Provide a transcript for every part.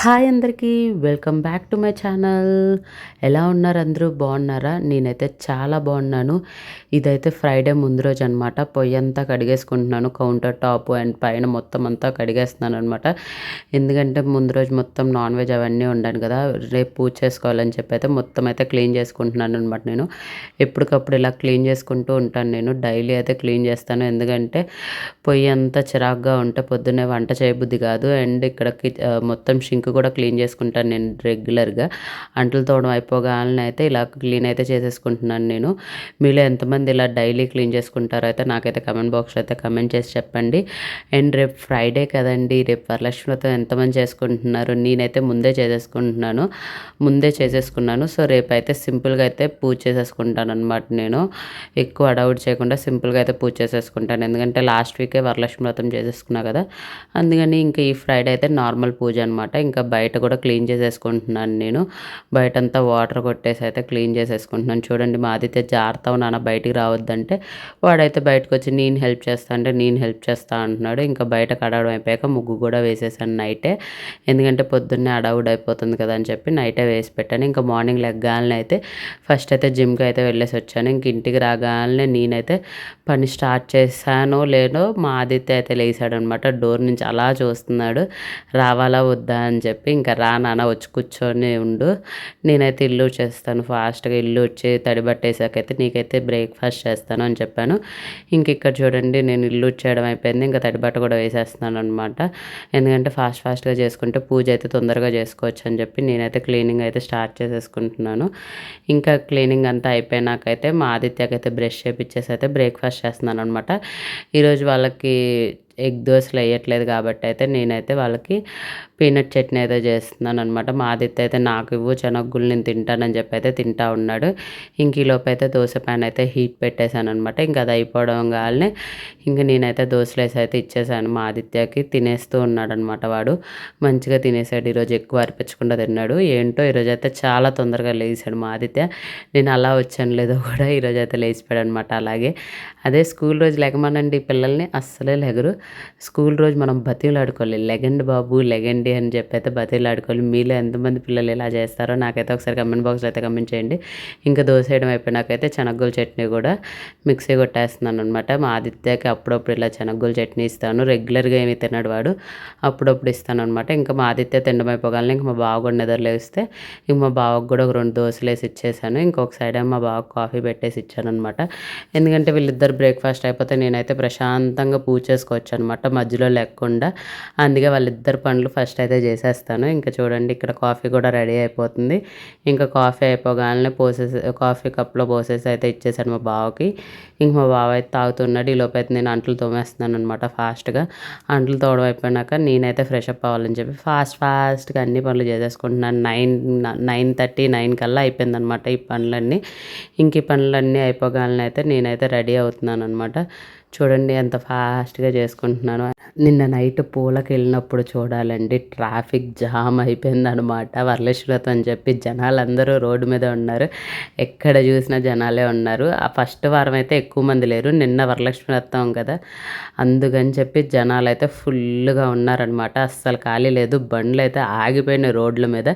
Hi అందరికీ welcome back to my channel. ఎలా ఉన్నారు అందరూ? బాగున్నారా? నేనైతే చాలా బాగున్నాను. ఇదైతే ఫ్రైడే ముందు రోజు అనమాట. పొయ్యి అంతా కడిగేసుకుంటున్నాను. కౌంటర్ టాప్ అండ్ పైన మొత్తం అంతా కడిగేస్తున్నాను అనమాట. ఎందుకంటే ముందు రోజు మొత్తం నాన్ వెజ్ అవన్నీ ఉండాను కదా, రేపు పూజ చేసుకోవాలని చెప్పి అయితే మొత్తం అయితే క్లీన్ చేసుకుంటున్నాను అనమాట. నేను ఎప్పటికప్పుడు ఇలా క్లీన్ చేసుకుంటూ ఉంటాను. నేను డైలీ అయితే క్లీన్ చేస్తాను. ఎందుకంటే పొయ్యి అంతా చిరాకుగా ఉంటే పొద్దున్నే వంట చేయబుద్ధి కాదు. అండ్ ఇక్కడ మొత్తం షింక్ కూడా క్లీన్ చేసుకుంటాను నేను రెగ్యులర్గా. అంట్లు తోమడం అయిపోగానే అయితే ఇలా క్లీన్ అయితే చేసేసుకుంటున్నాను నేను. మీలో ఎంతమంది ఇలా డైలీ క్లీన్ చేసుకుంటారో అయితే నాకైతే కమెంట్ బాక్స్లో అయితే కమెంట్ చేసి చెప్పండి. అండ్ రేపు ఫ్రైడే కదండి, రేపు వరలక్ష్మి వ్రతం ఎంతమంది చేసుకుంటున్నారు? నేనైతే ముందే చేసేసుకున్నాను. సో రేపు అయితే సింపుల్గా అయితే పూజ చేసేసుకుంటాను అనమాట. నేను ఎక్కువ అడౌట్ చేయకుండా సింపుల్గా అయితే పూజ చేసేసుకుంటాను. ఎందుకంటే లాస్ట్ వీకే వరలక్ష్మి వ్రతం చేసేసుకున్నా కదా, అందుకని ఇంకా ఈ ఫ్రైడే అయితే నార్మల్ పూజ అనమాట. ఇంకా బయట కూడా క్లీన్ చేసేసుకుంటున్నాను నేను. బయటంతా వాటర్ కొట్టేసి అయితే క్లీన్ చేసేసుకుంటున్నాను. చూడండి, మా ఆదిత్య జాగ్రత్త నాన్న బయటికి రావద్దంటే వాడైతే బయటకు వచ్చి నేను హెల్ప్ చేస్తా అంటే నేను హెల్ప్ చేస్తా అంటున్నాడు. ఇంకా బయట కడగడం అయిపోయాక ముగ్గు కూడా వేసేసాను నైటే. ఎందుకంటే పొద్దున్నే అడవుడ్ అయిపోతుంది కదా అని చెప్పి నైటే వేసి పెట్టాను. ఇంకా మార్నింగ్ లెగ్గాలని అయితే ఫస్ట్ అయితే జిమ్కి అయితే వెళ్ళేసి వచ్చాను. ఇంక ఇంటికి రాగానే నేనైతే పని స్టార్ట్ చేశానో లేదో మా ఆదిత్య అయితే లేచాడనమాట. డోర్ నుంచి అలా చూస్తున్నాడు, రావాలా వద్దా అని చెప్పి. ఇంకా రా నాన్న వచ్చి కూర్చొని ఉండు, నేనైతే ఇల్లు చేస్తాను ఫాస్ట్గా. ఇల్లు వచ్చి తడి బట్టేసాకైతే నీకైతే బ్రేక్ఫాస్ట్ చేస్తాను అని చెప్పాను. ఇంక ఇక్కడ చూడండి, నేను ఇల్లు చేయడం అయిపోయింది. ఇంకా తడి బట్ట కూడా వేసేస్తున్నాను అనమాట. ఎందుకంటే ఫాస్ట్గా చేసుకుంటే పూజ అయితే తొందరగా చేసుకోవచ్చు అని చెప్పి నేనైతే క్లీనింగ్ అయితే స్టార్ట్ చేసేసుకుంటున్నాను. ఇంకా క్లీనింగ్ అంతా అయిపోయినాకైతే మా ఆదిత్యకైతే బ్రష్ చేపించేసి అయితే బ్రేక్ఫాస్ట్ చేస్తున్నాను అనమాట. ఈరోజు వాళ్ళకి ఎగ్ దోశలు వేయట్లేదు కాబట్టి అయితే నేనైతే వాళ్ళకి పీనట్ చట్నీ అయితే చేస్తున్నాను అనమాట. మా ఆదిత్య అయితే నాకు ఇవ్వు శనగగుళ్ళు నేను తింటానని చెప్పి అయితే తింటా ఉన్నాడు. ఇంక ఈలోపు అయితే దోశ ప్యాన్ అయితే హీట్ పెట్టేశాను అనమాట. ఇంకా అది అయిపోవడం కాలనే ఇంక నేనైతే దోశలు వేసి అయితే ఇచ్చేసాను మా ఆదిత్యకి. తినేస్తూ ఉన్నాడు అనమాట. వాడు మంచిగా తినేసాడు. ఈరోజు ఎక్కువ అర్పించకుండా తిన్నాడు. ఏంటో ఈరోజు అయితే చాలా తొందరగా లేచాడు మా ఆదిత్య. నేను అలా వచ్చాను లేదో కూడా ఈరోజు అయితే లేచిపోయాడు అనమాట. అలాగే అదే స్కూల్ రోజు లెగమనండి పిల్లల్ని, అస్సలే లెగరు. స్కూల్ రోజు మనం బతిలాడుకోవాలి, లెగండి బాబు లెగండి అని చెప్పి అయితే బతిలాడుకోవాలి. మీలో ఎంతమంది పిల్లలు ఇలా చేస్తారో నాకైతే ఒకసారి కమెంట్ బాక్స్లో అయితే కమెంట్ చేయండి. ఇంకా దోశ వేయడం అయిపోయినాకైతే శనగగుల చట్నీ కూడా మిక్సీ కొట్టేస్తున్నాను అనమాట. మా ఆదిత్యకి అప్పుడప్పుడు ఇలా శనగగుల చట్నీ ఇస్తాను. రెగ్యులర్గా ఏమి తిన్నాడు వాడు, అప్పుడప్పుడు ఇస్తాను అనమాట. ఇంకా మా ఆదిత్య తినడం అయిపోగానే ఇంక మా బావ కూడా నిద్రలేస్తే ఇంక మా బావకు కూడా ఒక 2 దోశలు వేసి ఇచ్చేసాను. ఇంకొక సైడ్ మా బావకు కాఫీ పెట్టేసి ఇచ్చాను అనమాట. ఎందుకంటే వీళ్ళిద్దరు బ్రేక్ఫాస్ట్ అయిపోతే నేనైతే ప్రశాంతంగా పూజ చేసుకోవచ్చు అనమాట, మధ్యలో లేకుండా. అందుకే వాళ్ళిద్దరు పనులు ఫస్ట్ అయితే చేసేస్తాను. ఇంకా చూడండి, ఇక్కడ కాఫీ కూడా రెడీ అయిపోతుంది. ఇంకా కాఫీ అయిపోగానే కాఫీ కప్లో పోసేసి అయితే ఇచ్చేసాను మా బావకి. ఇంక మా బావ అయితే తాగుతున్నాడు. ఈ లోపు అయితే నేను అంట్లు తోమేస్తున్నాను అనమాట ఫాస్ట్గా. అంట్లు తోమడం అయిపోయినాక నేనైతే ఫ్రెష్ అప్ అవ్వాలని చెప్పి ఫాస్ట్గా అన్ని పనులు చేసేసుకుంటున్నాను. 9:30 కల్లా అయిపోయిందనమాట ఈ పనులన్నీ. ఇంక ఈ పనులన్నీ అయిపోగానే అయితే నేనైతే రెడీ అవుతున్నాను అనమాట. చూడండి ఎంత ఫాస్ట్గా చేసుకుంటున్నాను. నిన్న నైట్ పూలకి వెళ్ళినప్పుడు చూడాలండి, ట్రాఫిక్ జామ్ అయిపోయిందనమాట. వరలక్ష్మి వ్రతం అని చెప్పి జనాలందరూ రోడ్డు మీద ఉన్నారు. ఎక్కడ చూసినా జనాలే ఉన్నారు. ఆ ఫస్ట్ వారం అయితే ఎక్కువ మంది లేరు, నిన్న వరలక్ష్మి వ్రతం కదా అందుకని చెప్పి జనాలు అయితే ఫుల్గా ఉన్నారనమాట. అస్సలు ఖాళీ లేదు. బండ్లు అయితే ఆగిపోయినాయి రోడ్ల మీద.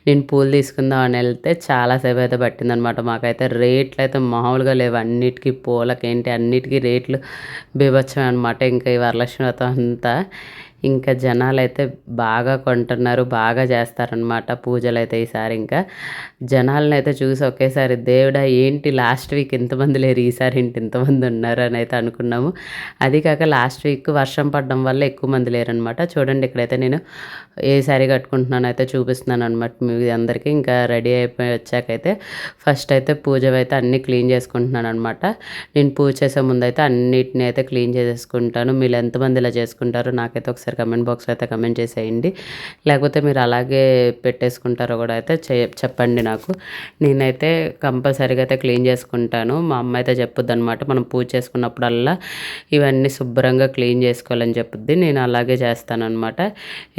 నేను పూలు తీసుకుందాం అని వెళ్తే చాలాసేపు అయితే పట్టిందనమాట. మాకైతే రేట్లు అయితే మామూలుగా లేవు. అన్నిటికీ పూలకేంటి అన్నిటికీ రేట్లు బీభత్సం అనమాట. ఇంకా ఈ వరలక్ష్మి వ్రతం అంతా ఇంకా జనాలు అయితే బాగా కొంటున్నారు, బాగా చేస్తారనమాట పూజలు అయితే. ఈసారి ఇంకా జనాలను అయితే చూసి ఒకేసారి దేవుడా ఏంటి లాస్ట్ వీక్ ఇంతమంది లేరు, ఈసారి ఏంటి ఇంతమంది ఉన్నారు అని అయితే అనుకున్నాము. అది కాక లాస్ట్ వీక్ వర్షం పడడం వల్ల ఎక్కువ మంది లేరనమాట. చూడండి, ఇక్కడైతే నేను ఏ శారీ కట్టుకుంటున్నాను అయితే చూపిస్తున్నాను అనమాట మీ అందరికీ. ఇంకా రెడీ అయిపోయి వచ్చాకైతే ఫస్ట్ అయితే పూజ అయితే అన్నీ క్లీన్ చేసుకుంటున్నాను అనమాట. నేను పూజ చేసే ముందు అయితే అన్నిటిని అయితే క్లీన్ చేసేసుకుంటాను. మీరు ఎంతమంది ఇలా చేసుకుంటారో నాకైతే ఒకసారి కమెంట్ బాక్స్లో అయితే కమెంట్ చేసేయండి. లేకపోతే మీరు అలాగే పెట్టేసుకుంటారో కూడా అయితే చెప్పండి నాకు. నేనైతే కంపల్సరీగా అయితే క్లీన్ చేసుకుంటాను. మా అమ్మ అయితే చెప్పుద్ది అనమాట, మనం పూజ చేసుకున్నప్పుడల్లా ఇవన్నీ శుభ్రంగా క్లీన్ చేసుకోవాలని చెప్పుద్ది. నేను అలాగే చేస్తాను అనమాట.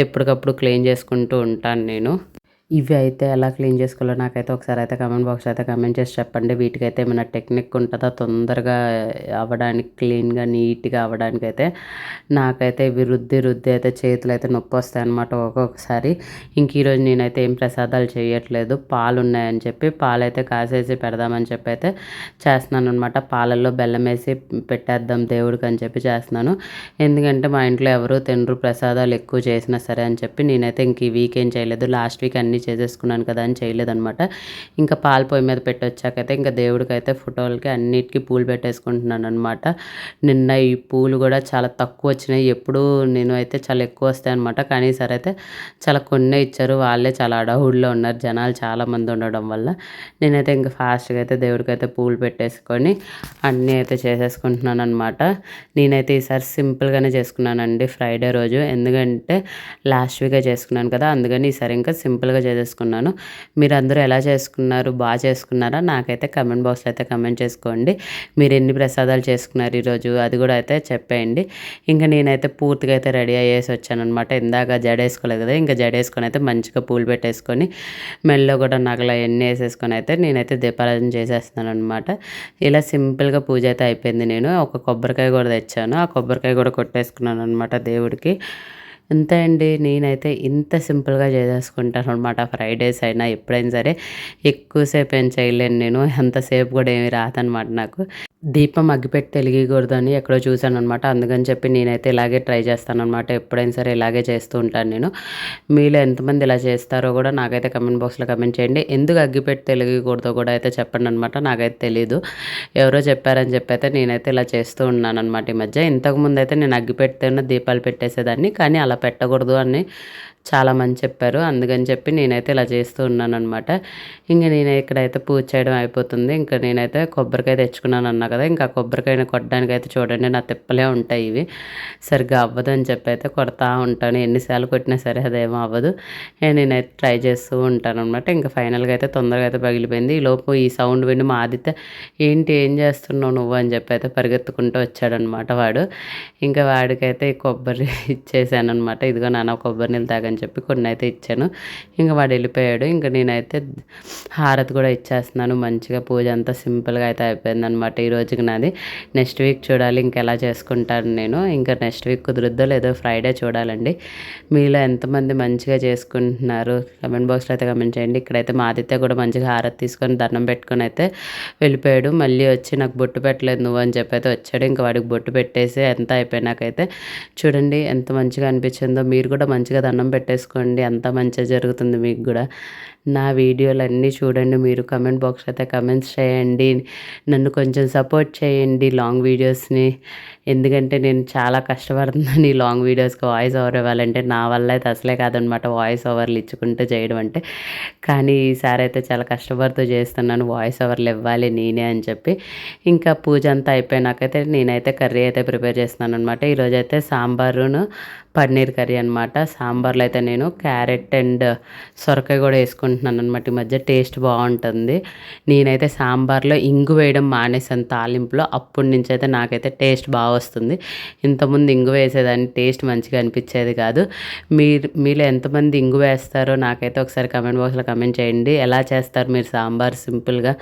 ఎప్పటికప్పుడు క్లీన్ చేసుకుంటూ ఉంటాను నేను. ఇవి అయితే ఎలా క్లీన్ చేసుకోవాలో నాకైతే ఒకసారి అయితే కామెంట్ బాక్స్‌లో అయితే కామెంట్ చేసి చెప్పండి. వీటికైతే ఏమైనా టెక్నిక్ ఉంటదా తొందరగా అవ్వడానికి, క్లీన్‌గా, నీట్‌గా అవ్వడానికైతే. నాకైతే ఇవి రుద్ది అయితే చేతులైతే నొప్పొస్తాయన్నమాట ఒక్కొక్కసారి. ఇంక ఈరోజు నేనైతే ఏం ప్రసాదాలు చేయట్లేదు. పాలున్నాయని చెప్పి పాలైతే కాసేసి పెడదామని చెప్పి అయితే చేస్తున్నాననమాట. పాలల్లో బెల్లమేసి పెట్టేద్దాం దేవుడికని చెప్పి చేస్తున్నాను. ఎందుకంటే మా ఇంట్లో ఎవరు తినరు ప్రసాదాలు ఎక్కువ చేసినా సరే అని చెప్పి నేనైతే ఇంక ఈ వీక్ ఏం చేయలేదు. లాస్ట్ వీక్ అన్నీ చేసేసుకున్నాను కదా అని చేయలేదనమాట. ఇంకా పాలు పొయ్యి మీద పెట్టొచ్చాకైతే ఇంకా దేవుడికైతే ఫోటోలకి అన్నిటికీ పూలు పెట్టేసుకుంటున్నాను అనమాట. నిన్న ఈ పూలు కూడా చాలా తక్కువ వచ్చినాయి. ఎప్పుడూ నేను అయితే చాలా ఎక్కువ వస్తాయన్నమాట. కానీ ఈసారి అయితే చాలా కొన్నే ఇచ్చారు. వాళ్ళే చాలా హడావుడిలో ఉన్నారు జనాలు చాలామంది ఉండడం వల్ల. నేనైతే ఇంకా ఫాస్ట్గా అయితే దేవుడికైతే పూలు పెట్టేసుకొని అన్నీ అయితే చేసేసుకుంటున్నాను అనమాట. నేనైతే ఈసారి సింపుల్గానే చేసుకున్నానండి ఫ్రైడే రోజు. ఎందుకంటే లాస్ట్ వీకే చేసుకున్నాను కదా, అందుకని ఈసారి ఇంకా సింపుల్గా చేసేసుకున్నాను. మీరందరూ ఎలా చేసుకున్నారు, బాగా చేసుకున్నారా? నాకైతే కమెంట్ బాక్స్లో అయితే కమెంట్ చేసుకోండి. మీరు ఎన్ని ప్రసాదాలు చేసుకున్నారు ఈరోజు అది కూడా అయితే చెప్పేయండి. ఇంకా నేనైతే పూర్తిగా అయితే రెడీ అయ్యేసి వచ్చానమాట. ఇందాక జడేసుకోలేదు కదా, ఇంకా జడేసుకొని అయితే మంచిగా పూలు పెట్టేసుకొని మెడలో కూడా నగలు అవన్నీ వేసేసుకొని అయితే నేనైతే దీపారాధన చేసేస్తున్నాను అనమాట. ఇలా సింపుల్గా పూజ అయితే అయిపోయింది. నేను ఒక కొబ్బరికాయ కూడా తెచ్చాను. ఆ కొబ్బరికాయ కూడా కొట్టేసుకున్నాను అనమాట దేవుడికి. అంతే అండి. నేనైతే ఇంత సింపుల్గా చేసేసుకుంటాను అనమాట. ఫ్రైడేస్ అయినా ఎప్పుడైనా సరే ఎక్కువసేపు ఏం చేయలేను నేను. అంతసేపు కూడా ఏమి రాదనమాట నాకు. దీపం అగ్గిపెట్టి వెలిగకూడదని ఎక్కడో చూశాననమాట. అందుకని చెప్పి నేనైతే ఇలాగే ట్రై చేస్తాననమాట. ఎప్పుడైనా సరే ఇలాగే చేస్తూ ఉంటాను నేను. మీలో ఎంతమంది ఇలా చేస్తారో కూడా నాకైతే కమెంట్ బాక్స్లో కమెంట్ చేయండి. ఎందుకు అగ్గిపెట్టి వెలిగకూడదో కూడా అయితే చెప్పండి అనమాట. నాకైతే తెలీదు. ఎవరో చెప్పారని చెప్పి అయితే నేనైతే ఇలా చేస్తూ ఉన్నానన్నమాట ఈ మధ్య. ఇంతకుముందు అయితే నేను అగ్గిపెట్టెతోనే దీపాలు పెట్టేసేదాన్ని. కానీ అలా పెట్టకూడదు అని చాలామంది చెప్పారు. అందుకని చెప్పి నేనైతే ఇలా చేస్తూ ఉన్నాననమాట. ఇంక నేను ఇక్కడైతే పూజ చేయడం అయిపోతుంది. ఇంకా నేనైతే కొబ్బరికాయ తెచ్చుకున్నాను అన్నా కదా, ఇంకా కొబ్బరికాయని కొట్టడానికైతే చూడండి నా తిప్పలే ఉంటాయి ఇవి. సరిగ్గా అవ్వదని చెప్పి అయితే కొడతా ఉంటాను. ఎన్నిసార్లు కొట్టినా సరే అదేమో అవ్వదు. నేనైతే ట్రై చేస్తూ ఉంటాను అనమాట. ఇంకా ఫైనల్గా అయితే తొందరగా అయితే పగిలిపోయింది. ఈలోపు ఈ సౌండ్ విని మా ఆదిత్య ఏంటి ఏం చేస్తున్నావు నువ్వు అని చెప్పి అయితే పరిగెత్తుకుంటూ వచ్చాడనమాట వాడు. ఇంకా వాడికైతే కొబ్బరి ఇచ్చేసాను అనమాట. ఇదిగో నాన్న కొబ్బరి నీళ్ళు తాగని చెప్పి కొన్ని అయితే ఇచ్చాను. ఇంకా వాడు వెళ్ళిపోయాడు. ఇంకా నేనైతే హారతి కూడా ఇచ్చేస్తున్నాను. మంచిగా పూజ అంతా సింపుల్గా అయితే అయిపోయింది అనమాట ఈ రోజుకి నాది. నెక్స్ట్ వీక్ చూడాలి ఇంకెలా చేసుకుంటాను నేను. ఇంకా నెక్స్ట్ వీక్ కుదురుద్దో లేదో ఫ్రైడే చూడాలండి. మీలో ఎంతమంది మంచిగా చేసుకుంటున్నారు కమెంట్ బాక్స్లో అయితే కమెంట్ చేయండి. ఇక్కడైతే మా ఆదిత్య కూడా మంచిగా హారతి తీసుకొని దండం పెట్టుకొని అయితే వెళ్ళిపోయాడు. మళ్ళీ వచ్చి నాకు బొట్టు పెట్టలేదు నువ్వు అని చెప్పి అయితే వచ్చాడు. ఇంకా వాడికి బొట్టు పెట్టేసి ఎంత అయిపోయినాకైతే చూడండి ఎంత మంచిగా అనిపించిందో. మీరు కూడా మంచిగా దండం పెట్టేసుకోండి. అంత మంచిగా జరుగుతుంది మీకు కూడా. నా వీడియోలన్నీ చూడండి మీరు. కమెంట్ బాక్స్ అయితే కమెంట్స్ చేయండి. నన్ను కొంచెం సపోర్ట్ చేయండి లాంగ్ వీడియోస్ని. ఎందుకంటే నేను చాలా కష్టపడుతున్నాను ఈ లాంగ్ వీడియోస్కి వాయిస్ ఓవర్ ఇవ్వాలంటే. నా వల్ల అయితే అసలే కాదనమాట వాయిస్ ఓవర్లు ఇచ్చుకుంటూ చేయడం అంటే. కానీ ఈసారి అయితే చాలా కష్టపడుతూ చేస్తున్నాను వాయిస్ ఓవర్లు ఇవ్వాలి నేనే అని చెప్పి. ఇంకా పూజ అంతా అయిపోయినాకైతే నేనైతే కర్రీ అయితే ప్రిపేర్ చేస్తున్నాను అనమాట. ఈరోజైతే సాంబారును పన్నీర్ కర్రీ అనమాట. సాంబార్లో అయితే నేను క్యారెట్ అండ్ సొరకాయ కూడా వేసుకుంటున్నాను అనమాట. ఈ మధ్య టేస్ట్ బాగుంటుంది. నేనైతే సాంబార్లో ఇంగు వేయడం మానేసాను తాలింపులో. అప్పటి నుంచి అయితే నాకైతే టేస్ట్ బాగా వస్తుంది. ఇంతకుముందు ఇంగు వేసేదాన్ని టేస్ట్ మంచిగా అనిపించేది కాదు. మీలో ఎంతమంది ఇంగు వేస్తారో నాకైతే ఒకసారి కమెంట్ బాక్స్లో కమెంట్ చేయండి. ఎలా చేస్తారు మీరు సాంబార్ సింపుల్గా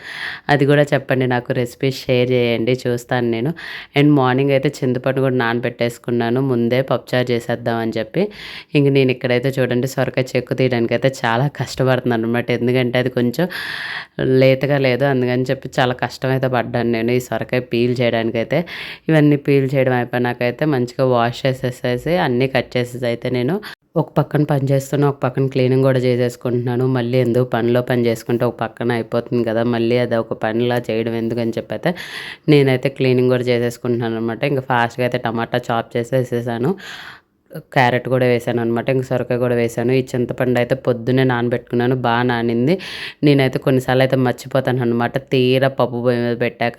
అది కూడా చెప్పండి. నాకు రెసిపీస్ షేర్ చేయండి చూస్తాను నేను. అండ్ మార్నింగ్ అయితే చింతపండు కూడా నానబెట్టేసుకున్నాను ముందే పప్పుచారు చేసేద్దామని చెప్పి. ఇంక నేను ఇక్కడైతే చూడండి సొరకాయ చెక్కు తీయడానికి అయితే చాలా కష్టపడుతున్నాను అనమాట. ఎందుకంటే అది కొంచెం లేతగా లేదు. అందుకని చెప్పి చాలా కష్టమైతే పడ్డాను నేను ఈ సొరకాయ పీల్ చేయడానికైతే. ఇవన్నీ పీల్ చేయడం అయిపోయినాకైతే మంచిగా వాష్ చేసేసేసి అన్నీ కట్ చేసేసి అయితే నేను ఒక పక్కన పని చేస్తున్నా, ఒక పక్కన క్లీనింగ్ కూడా చేసేసుకుంటున్నాను. మళ్ళీ ఎందుకు పనిలో పని చేసుకుంటే ఒక పక్కన అయిపోతుంది కదా, మళ్ళీ అది ఒక పనిలా చేయడం ఎందుకని చెప్పి అయితే నేనైతే క్లీనింగ్ కూడా చేసేసుకుంటున్నాను అనమాట. ఇంకా ఫాస్ట్గా అయితే టమాటా చాప్ చేసేసేసాను. క్యారెట్ కూడా వేసాను అనమాట. ఇంక సొరకాయ కూడా వేసాను. ఈ చింతపండు అయితే పొద్దున్నే నానబెట్టుకున్నాను. బాగా నానింది. నేనైతే కొన్నిసార్లు అయితే మర్చిపోతాను అనమాట. తీరా పప్పు పొయ్యి మీద పెట్టాక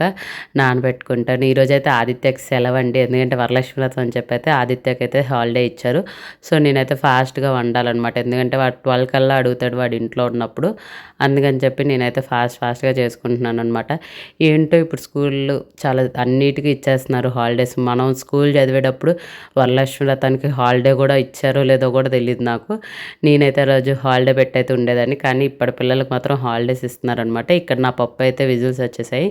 నానబెట్టుకుంటాను. ఈరోజైతే ఆదిత్యకి సెలవు అండి. ఎందుకంటే వరలక్ష్మి వ్రతం అని చెప్పి అయితే ఆదిత్యకి అయితే హాలిడే ఇచ్చారు. సో నేనైతే ఫాస్ట్గా వండాలన్నమాట. ఎందుకంటే వాడు 12 కల్లా అడుగుతాడు వాడు ఇంట్లో ఉన్నప్పుడు. అందుకని చెప్పి నేనైతే ఫాస్ట్గా చేసుకుంటున్నాను అనమాట. ఏంటో ఇప్పుడు స్కూళ్ళు చాలా అన్నిటికీ ఇచ్చేస్తున్నారు హాలిడేస్. మనం స్కూల్ చదివేటప్పుడు వరలక్ష్మి వ్రతానికి హాలిడే కూడా ఇచ్చారో లేదో కూడా తెలీదు నాకు. నేనైతే ఆ రోజు హాలిడే పెట్టయితే ఉండేదాన్ని. కానీ ఇప్పటి పిల్లలకి మాత్రం హాలిడేస్ ఇస్తున్నారనమాట. ఇక్కడ నా పప్పు అయితే విజిల్స్ వచ్చేసాయి.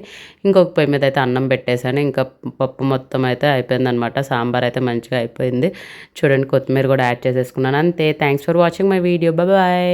ఇంకొక పొయ్యి మీద అయితే అన్నం పెట్టేశాను. ఇంకా పప్పు మొత్తం అయితే అయిపోయిందనమాట. సాంబార్ అయితే మంచిగా అయిపోయింది. చూడండి కొత్తిమీర కూడా యాడ్ చేసేసుకున్నాను. అంతే. Thanks for watching my video. Bye.